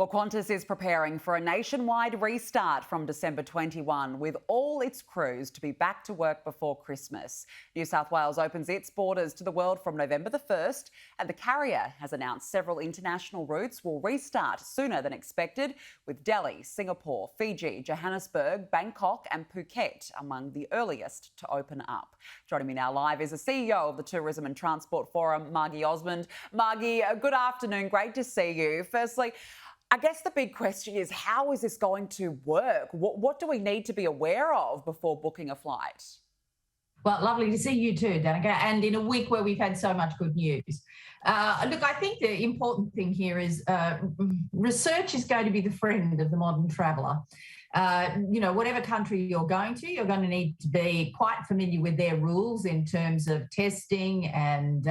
Well, Qantas is preparing for a nationwide restart from December 21, with all its crews to be back to work before Christmas. New South Wales opens its borders to the world from November the 1st, and the carrier has announced several international routes will restart sooner than expected, with Delhi, Singapore, Fiji, Johannesburg, Bangkok and Phuket among the earliest to open up. Joining me now live is the CEO of the Tourism and Transport Forum, Margy Osmond. Margy, good afternoon. Great to see you. Firstly, I guess the big question is, how is this going to work? What do we need to be aware of before booking a flight? Well, lovely to see you too, Danica, and in a week where we've had so much good news. Look, I think the important thing here is research is going to be the friend of the modern traveller. Whatever country you're going to need to be quite familiar with their rules in terms of testing, and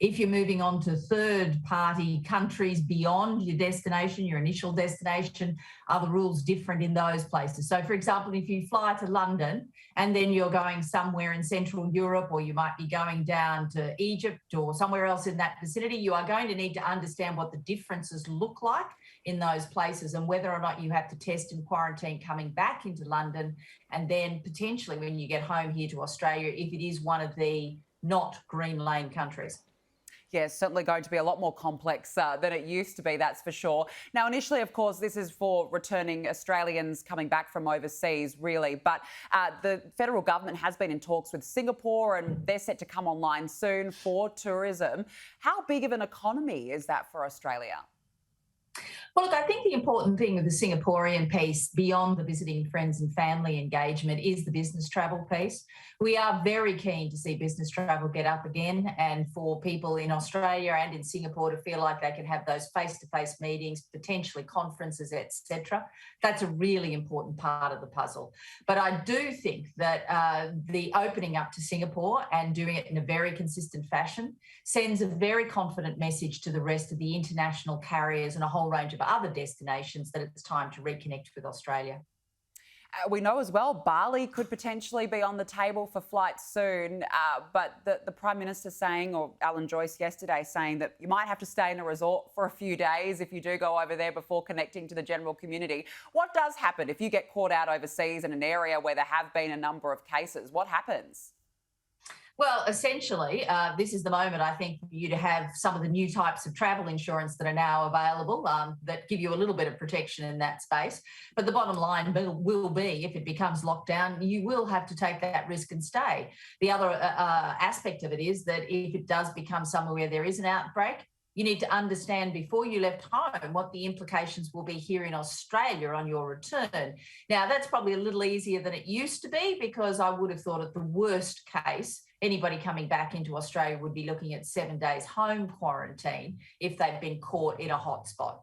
if you're moving on to third-party countries beyond your destination, your initial destination, are the rules different in those places? So, for example, if you fly to London and then you're going somewhere in Central Europe, or you might be going down to Egypt or somewhere else in that vicinity, you are going to need to understand what the differences look like in those places and whether or not you have to test and quarantine coming back into London, and then potentially when you get home here to Australia, if it is one of the not green lane countries. Yeah, certainly going to be a lot more complex than it used to be, that's for sure. Now, initially, of course, this is for returning Australians coming back from overseas, really. But the federal government has been in talks with Singapore, and they're set to come online soon for tourism. How big of an economy is that for Australia? Well, look, I think the important thing with the Singaporean piece, beyond the visiting friends and family engagement, is the business travel piece. We are very keen to see business travel get up again, and for people in Australia and in Singapore to feel like they can have those face-to-face meetings, potentially conferences, etc. That's a really important part of the puzzle. But I do think that the opening up to Singapore and doing it in a very consistent fashion sends a very confident message to the rest of the international carriers and a whole range of other destinations that it's time to reconnect with Australia. We know as well Bali could potentially be on the table for flights soon, but the Prime Minister saying, or Alan Joyce yesterday saying, that you might have to stay in a resort for a few days if you do go over there before connecting to the general community. What does happen if you get caught out overseas in an area where there have been a number of cases? What happens? Well, essentially, this is the moment, I think, for you to have some of the new types of travel insurance that are now available that give you a little bit of protection in that space. But the bottom line will be, if it becomes lockdown, you will have to take that risk and stay. The other aspect of it is that if it does become somewhere where there is an outbreak, you need to understand before you left home what the implications will be here in Australia on your return. Now, that's probably a little easier than it used to be, because I would have thought at the worst case, anybody coming back into Australia would be looking at 7 days home quarantine if they've been caught in a hotspot.